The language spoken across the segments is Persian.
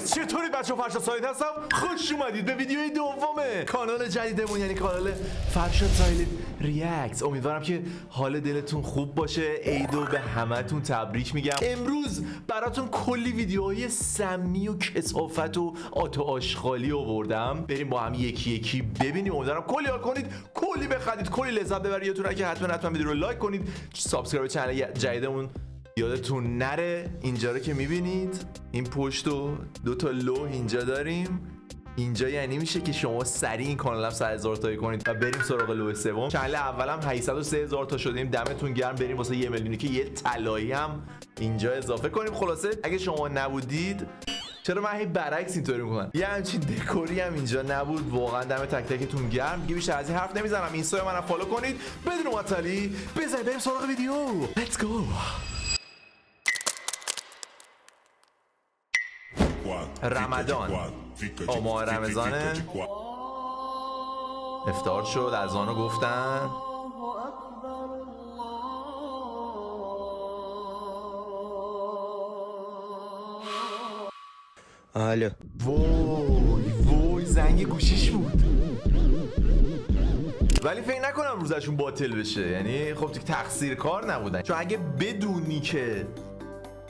گایز چطوری بچه فرشاد سایید هستم. خوش اومدید به ویدیوی دوم کانال جدیدمون، یعنی کانال فرشاد سایید ریاکت. امیدوارم که حال دلتون خوب باشه. عیدو به همتون تبریک میگم. امروز براتون کلی ویدیوهای سمی و کثافت و آشغالی آوردم، بریم با هم یکی یکی ببینیم. امیدوارم کلی حال کنید، کلی بخندید، کلی لذت ببرید. یادتونه که حتما ویدیو رو لایک کنید، سابسکرایب کانال جدیدمون یادتون نره. اینجا رو که میبینید، این پشت و دوتا لوح اینجا داریم. اینجا یعنی میشه که شما سریع این کانال هم 100,000 تایی کنید و بریم سراغ لوح سوم. کانال اولم 803,000 تا شدیم، دمتون گرم. بریم واسه 1 میلیونی که یه طلایی هم اینجا اضافه کنیم. خلاصه اگه شما نبودید، چرا من هی برعکس اینطوری میکنم، یه همچین دکوری هم اینجا نبود. واقعا دم تک تکتون گرم. دیگه بیشتر از این حرف نمیزنم. اینستا منو فالو کنید بدون معطلی. بزنید بریم سراغ ویدیو. Let's go. رمضان، ماه رمضانه، افطار شد، اذانو گفتن. الو. وای زنگ گوشیش بود، ولی فکر نکنم روزشون باطل بشه. یعنی خب تقصیر کار نبودن، چون اگه بدونی که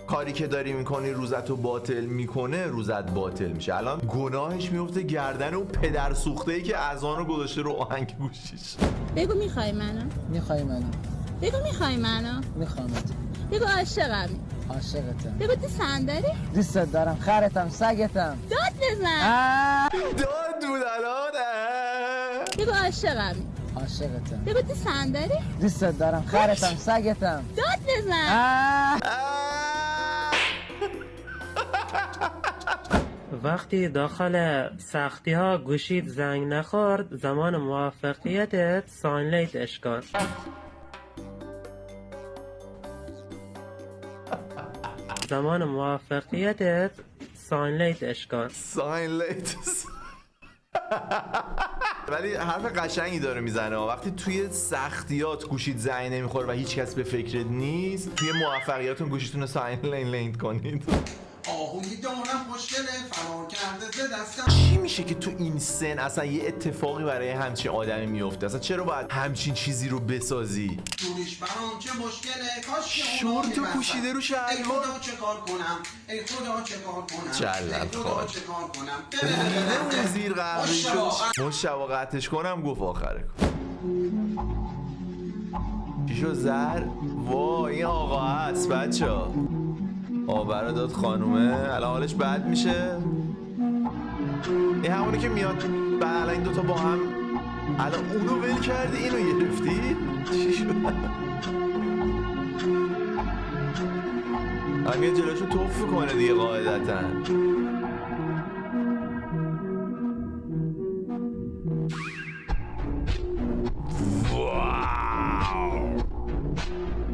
کاری که داری میکنی روزتو باطل میکنه، روزت باطل میشه. الان گناهش میفته گردن اون پدر سوخته‌ای که اذانو گذاشته رو آهنگ گوشیش. بگو میخوای منو؟ میخوای منو؟ بگو میخوای منو؟ میخوامت. بگو عاشقمی. عاشقتم. بگو دوستم داری؟ دوستت دارم، خرتم، سگتم. داد بزن. داد بود الان. بگو عاشقمی. عاشقتم. بگو دوستم داری؟ دوستت دارم، خرتم، سگتم. داد بزن. وقتی داخل سختی ها گوشید زنگ نخورد، زمان موفقیتت ساینلیتش کن. زمان موفقیتت ساینلیتش کن. ساینلیت. ولی حرف قشنگی داره میزنه. وقتی توی سختیات گوشید زنگ نمیخوره و هیچ کس به فکرت نیست، توی موفقیتون گوشیتون رو ساینلیت کنید. آهوی دارم خوشگله فرار کرده ز دستم. چی میشه که تو این سن اصلا یه اتفاقی برای همچین آدمی میفته؟ اصلا چرا باید همچین چیزی رو بسازی؟ جوریش برام چه مشکله، کاش که شورت پوشیده رو ای شلوار. خدا چه کار کنم، ای خدا چه کار کنم، جلد ای خدا خواه. چه کار کنم. اون زیر قهوه‌ای شد مشتبه قطعش کنم، گفت آخره کن. چی شد زر؟ وای این آقا هست بچه ها. آبرا داد خانومه، الان حالش بد میشه. این همونی که میاد بعد الان این دوتا با هم، الان اونو ول کردی اینو گرفتی؟ چی شد؟ الان میاد جلوشو توف کنه دیگه قاعدتا.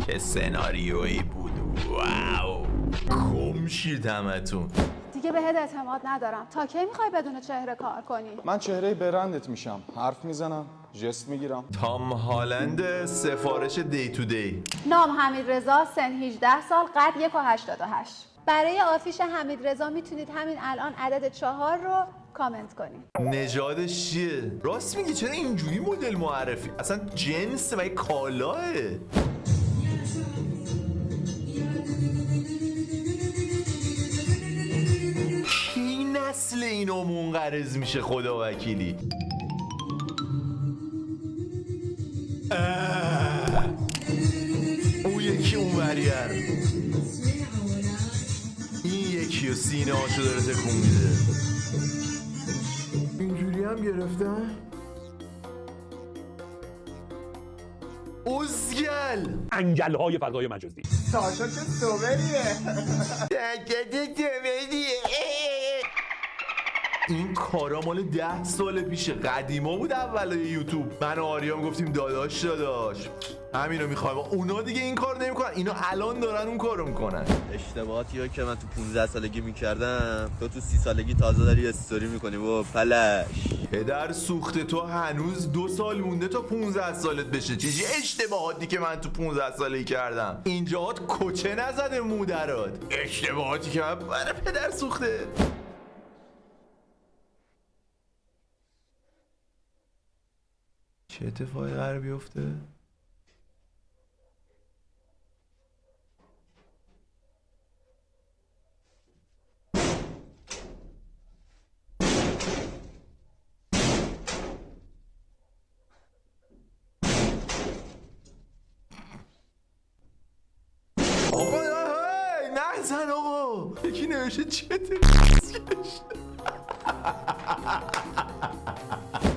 چه سناریویی بود. واو، کم شید همتون. دیگه بهت اعتماد ندارم. تا کی میخوای بدون چهره کار کنی؟ من چهره برندت میشم، حرف میزنم، جست میگیرم. تام هالند سفارش دی تو دی. نام حمید رضا، سن 18 سال، قد 1.88. برای آفیش حمید رضا میتونید همین الان عدد 4 رو کامنت کنید. نژادش چیه؟ راست میگی، چرا اینجوری مدل معرفی؟ اصلا جنس و کالاه. کی نسل اینو منقرض میشه خدا وکیلی؟ اون یکی اون وریر، این یکی و سینه هاشو داره تکون میده. اینجوری هم گرفتن؟ ازگل انگل های فضای مجازی. ساشا چه سوبریه. این کارا مال 10 سال پیشه، قدیما بود. اولای یوتیوب من و آریام گفتیم داداش همینو میخوایم. اونا دیگه این کار نمیکنن، اینا الان دارن اون کارو میکنن. اشتباهاتی که من تو 15 سالگی میکردم تو 30 سالگی تازه داری استوری میکنی و پلش. پدر سوخته تو هنوز 2 سال مونده تا 15 سالت بشه. چیزی اشتباهاتی که من تو 15 سالگی کردم اینجاات کچه نزده مودرات. اشتباهاتی که من برای پدر سوخته. چه اتفاقی قرار بیفته؟ آقا نزن آقا، یکی نوشته چته.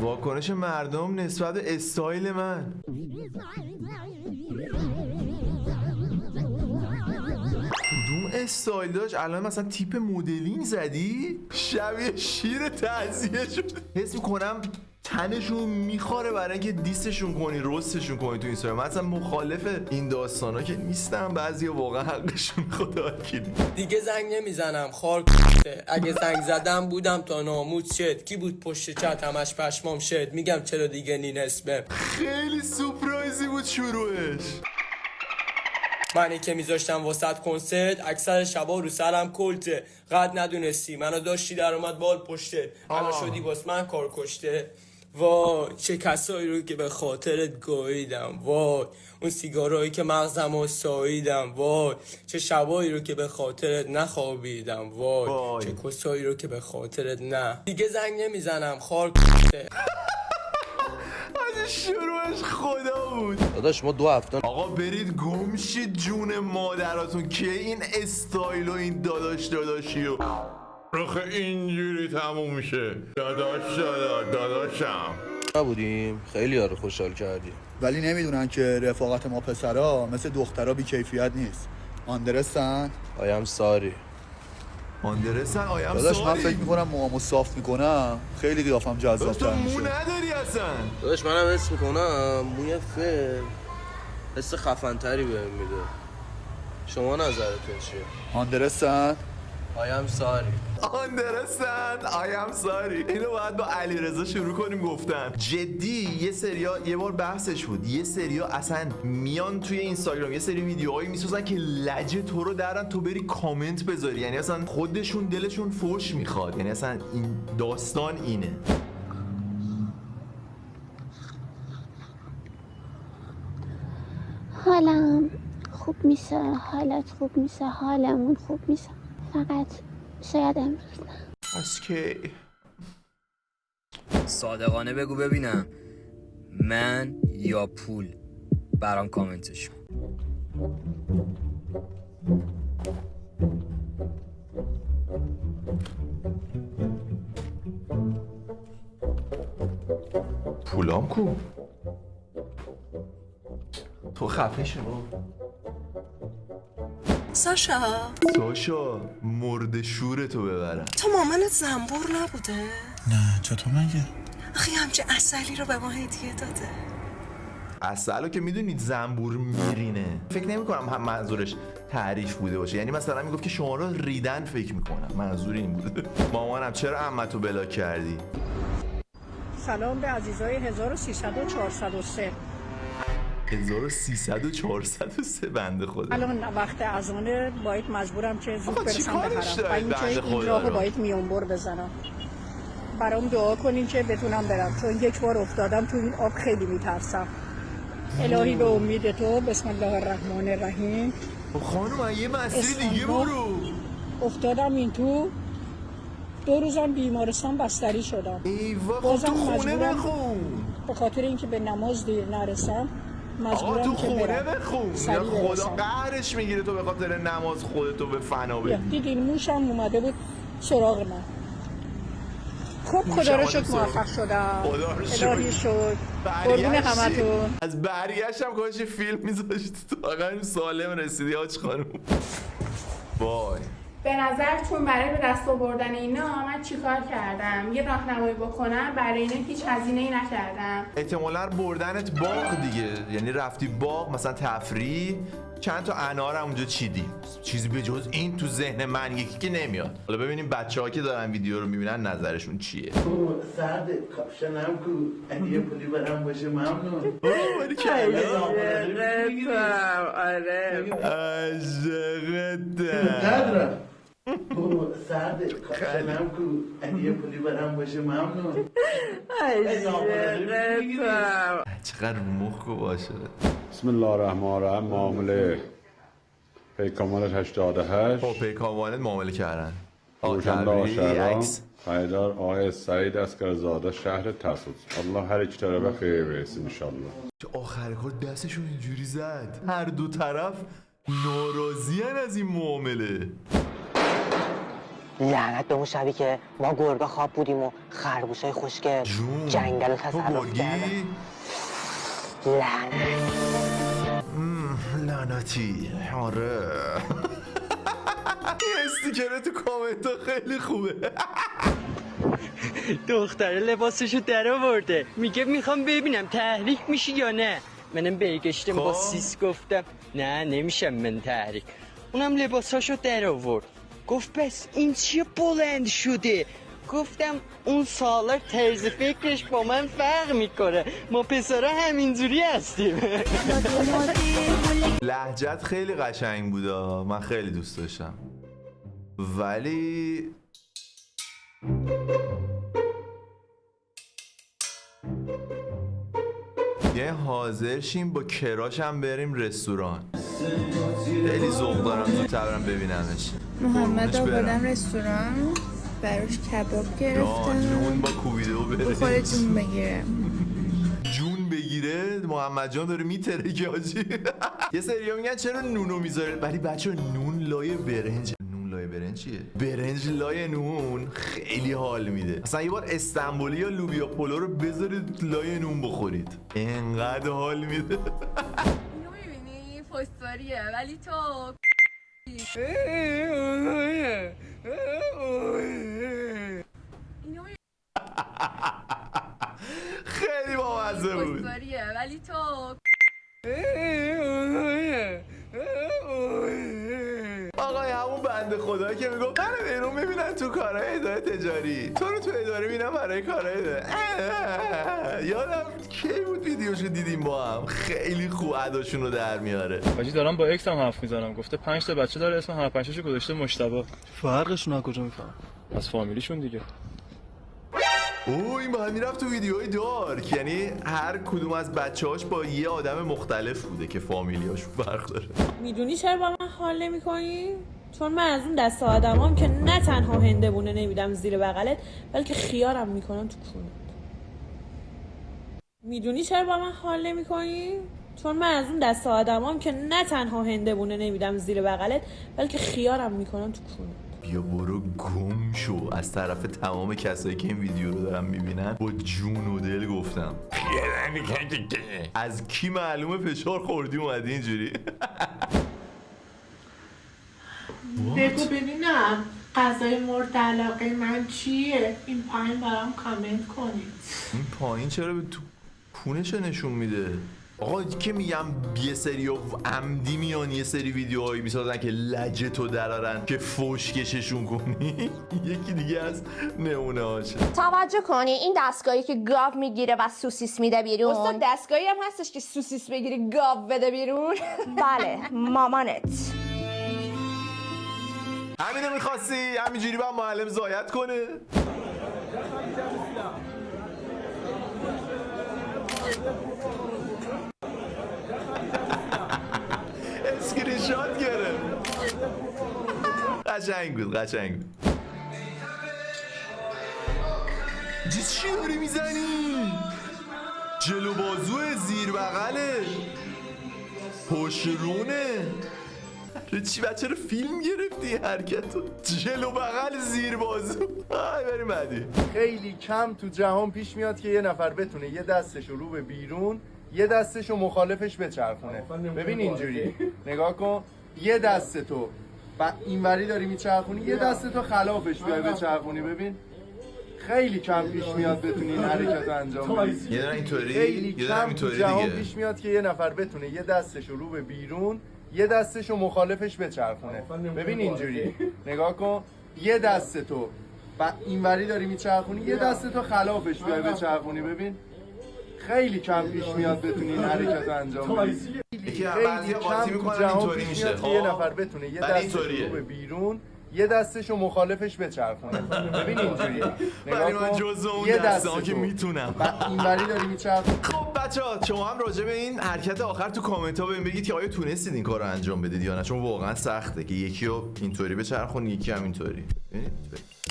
واکنش مردم نسبت به استایل من. کدوم استایل داشت؟ الان مثلا تیپ مدلینگ زدی؟ شبیه شیر تعزیه شد. حس میکنم تنشون میخوره برای اینکه دیستشون کنی، رستشون کنی تو اینستاگرام. من اصلا مخالف این داستانا که نیستم، بعضیا واقعا حقشون خدا وکیلی. دیگه زنگ نمیزنم خار کشته. اگه زنگ زدم بودم تا ناموس شد. کی بود پشت چت همش پشمام شد. میگم چرا دیگه نی نسبه. خیلی سورپرایزی بود شروعش. منی که میذاشتم واسط کنسرت اکثر شبا رو سرم کلته. قد ندونستی منو داشتی در اومد بال پشته. الان شدی واس من کار کشته. وای چه کسایی رو که به خاطرت گاییدم. وای اون سیگارایی که مغزمو ساییدم. وای چه شبایی رو که به خاطرت نخوابیدم. وای چه کسایی رو که به خاطرت نه. دیگه زنگ نمیزنم خار کشته. شروعش خدا بود. داداش ما 2 هفته آقا برید گم شید جون مادراتون که این استایل و این داداشی و رخ اینجوری تموم میشه. داداشم نبودیم، خیلی یارو خوشحال کردی. ولی نمیدونن که رفاقت ما پسرا مثل دخترا بی کیفیت نیست. آندرستن؟ آیم ساری. آندرستن آیم داداش ساری. من فکر میکنم موامو صاف میکنم خیلی قیافم جذاب تر میشه. مو نداری اصلا. داداش منم حس میکنم موی حس خفن‌تری بهم میده. شما نظرتون چیه؟ آندرستن؟ آیم ساری. آندرستن آیم ساری. اینو باید با علیرضا شروع کنیم گفتن. جدی یه سریا یه بار بحثش بود، یه سریا اصلا میان توی اینستاگرام یه سری ویدیوهایی میسازن که لجه تو رو درن تو بری کامنت بذاری. یعنی اصلا خودشون دلشون فوش میخواد. یعنی اصلا این داستان اینه. حالم خوب میشه، حالت خوب میشه، حالمون خوب میشه، فقط شاید امروز نه. از که صادقانه بگو ببینم من یا پول. برام کامنتش کن. پولام کو؟ تو خفه شو. ساشا مرد شورتو ببرم. تو مامانت زنبور نبوده؟ نه چطور مگه؟ آخه همچه اصلی رو به ما هدیه داده. اصلا که میدونید زنبور میرینه. فکر نمی کنم هم منظورش تعریف بوده باشه. یعنی مثلا میگفت که شما رو ریدن فکر میکنم. منظور این بوده. مامانم چرا عمتو بلاک کردی؟ سلام به عزیزای 1300 و 403. 1300 و 403 بنده خدا. الان وقت اذانه باید مجبورم که زود برسم به حرم و اینکه بنده این خدا راهو رو. باید میونبر بزنم. برام دعا کنین که بتونم برم چون یک بار افتادم تو این آب خیلی میترسم. الهی به امید تو بسم الله الرحمن الرحیم. خانم یه مسیری دیگه برو. افتادم این تو 2 روزم بیمارستان بستری شدم. ایوا خب تو خونه بخون. به خاطر اینکه به نماز دیر نرسم آقا تو مجبورم که خونه برم. بخون. سریع خدا برسم. قهرش میگیره تو به خاطر نماز خودتو به فنا بدی. دیدین موشم اومده بود سراغ من. خب خدا رو شکر موفق شدم. خدا رو شکر. الهی شد. قربون همتون. از بریش هم کاش فیلم میذاشت. تو واقعا سالم رسیدی آج خانم. وای. به نظرتون برای به دست آوردن اینا من چیکار کردم؟ یه راهنمایی بکنم برای اینا هیچ هزینه‌ای نکردم. احتمالاً بردنت باغ دیگه. یعنی رفتی باغ مثلا تفریح چند تا انار هم اونجا چیدی. چیزی به جز این تو ذهن من یکی که نمیاد. حالا ببینیم بچه‌ها که دارن ویدیو رو میبینن نظرشون چیه. سرد کاپشنم کو اگه پولی برام باشه ممنون. باری کلا. آره عاشقتم. ندارم. سرده کاشنم کو اگه پولی برام باشه ممنون. چقدر مخ باشه. بسم الله الرحمن الرحیم. معامله پیکامال 88 با پیکاموانت معامله کردن. فروشنده شهرام عکس. خریدار آقای سعید اسکرزاده شهر تسوس. الله هر یک طرف به خیر برسیم انشالله. که آخر کار دستشون اینجوری زد، هر دو طرف ناراضی‌ان از این معامله. لعنت به اون شبی که ما گربه خواب بودیم و خرگوشای خوشگل جنگل رو تصرف کردن. لعنتی. آره. این استیکره تو کامنت ها خیلی خوبه. دختره لباسشو در آورده، میگه میخوام ببینم تحریک میشی یا نه. منم برگشتم با سیس گفتم نه نمیشم من تحریک. اونم لباساشو در آورد، گفت پس این چیه بلند شده؟ گفتم اون سالار طرز فکرش با من فرق میکنه، ما پسرا همینجوری هستیم. لهجت خیلی قشنگ بودا، من خیلی دوست داشتم، ولی یه حاضر شیم با کراشم بریم رستوران. خیلی ذوق دارم زودتر برم ببینمش. محمد آوردم رستوران، براش کباب گرفتم. جون با کوبیده و بره بخوره جون بگیره. جون بگیره؟ محمد جان داره میتره که آجی. یه سریا میگن چرا نونو میذاره، ولی بچه نون لای برنج. نون لای برنج چیه؟ برنج لای نون خیلی حال میده. اصلا یه بار استنبولی یا لوبیا پلو رو بذارید لای نون بخورید، انقدر حال میده. اینو میبینی؟ فستاریه ولی تو خیلی بامزه بود. فستاریه ولی تو آقای همون بنده خدایی که میگفت من بیرون میبینن تو کارهای اداره تجاری، تو رو تو اداره میبینم برای کارهای اداره. یادم کی بود ویدیوشو دیدیم با هم، خیلی خوب اداشون رو در میاره. حاجی دارم با اکس هم حرف میزنم، گفته 5 تا بچه داره، اسم هر 5 تاشو گذاشته مجتبی. فرقشون از کجا میفهم؟ از فامیلیشون دیگه. این بعد میرفت تو ویدیوهای دارک، یعنی هر کدوم از بچه‌هاش با یه آدم مختلف بوده که فامیلیاشون فرق داره. میدونی چرا با من حال نمی‌کنی؟ چون من از اون دست آدمام که نه تنها هندبونه نمیدم زیر بغلت، بلکه خیارم میکنم تو کونت. میدونی چرا با من حال نمی‌کنی؟ چون من از اون دست آدمام که نه تنها هندبونه نمیدم زیر بغلت، بلکه خیارم میکنم تو کونت. بیا برو گم شو از طرف تمام کسایی که این ویدیو رو دارن میبینن. با جون و دل گفتم از کی معلومه فشار خوردی اومدی اینجوری. بگو ببینم غذای مورد علاقه من چیه؟ این پایین برام کامنت کنید. این پایین چرا به تو کونش نشون میده؟ آقا که میگم یه سری عمدی میان یه سری ویدیوهایی میسازن که لجتو درارن که فوش کششون کنی. یکی دیگه از نمونه هاشه. توجه کنی این دستگاهی که گاو میگیره و سوسیس میده بیرون. استاد دستگاهی هم هستش که سوسیس بگیری گاو بده بیرون. بله مامانت. همینو میخواستی؟ همینجوری با معلم زایت کنه؟ اسکرین شات گرفت. قشنگ بود قشنگ بود. چی داری میزنی؟ جلو بازوه، زیر بغله، پشت رونه. چی بچه رو فیلم گرفتی حرکتو؟ جلو بغل زیر بازو. بریم بعدی. خیلی کم تو جهان پیش میاد که یه نفر بتونه یه دستشو رو به بیرون، یه دستشو مخالفش بچرخونه. ببین اینجوری نگاه کن، یه دستتو اینوری داری میچرخونی، یه دستتو خلافش بیای بچرخونی. ببین خیلی کم پیش میاد بتونی این حرکتو انجام بدی. یه دونه اینطوری، خیلی یه دونه اینطوری دیگه. جهان پیش میاد که یه نفر بتونه یه دستشو رو به بیرون، یه دستشو مخالفش بچرخونه. ببین اینجوری نگاه کن، یه دستتو اینوری داری میچرخونی، یه دستتو خلافش بیای بچرخونی. ببین خیلی کم پیش میاد بتونی این حرکتو انجام بدی. خیلی کم تو جهان پیش میاد که یه نفر بتونه یه دستشو رو به بیرون، یه دستشو مخالفش بچرخونه. ببین اینجوری برای من جزو اون دسته که میتونم. اینوری داری میچرخونی. خب بچه‌ها شما هم راجع به این حرکت آخر تو کامنت ها بهم بگید که آیا تونستید این کارو انجام بدید یا نه، چون واقعا سخته که یکی رو اینطوری بچرخونی یکی هم اینطوری.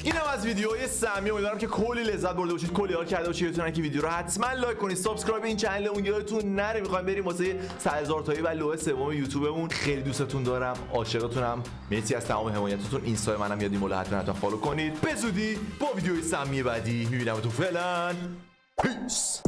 اینم از ویدیوهای سمی. امیدوارم که کلی لذت برده باشید، کلی حال کرده باشید. یادتون که ویدیو رو حتما لایک کنید، سابسکرایب این چنلمون یادتون نره. می‌خوایم بریم واسه 100,000 تایی و لوح سوم یوتیوبمون. خیلی دوستتون دارم، عاشقتونم. مرسی از تمام حمایتتون. اینستا منم یادی مولا حتما فالو کنید. به زودی با ویدیوهای سمی بعدی می‌بینمتون. فعلا پیس.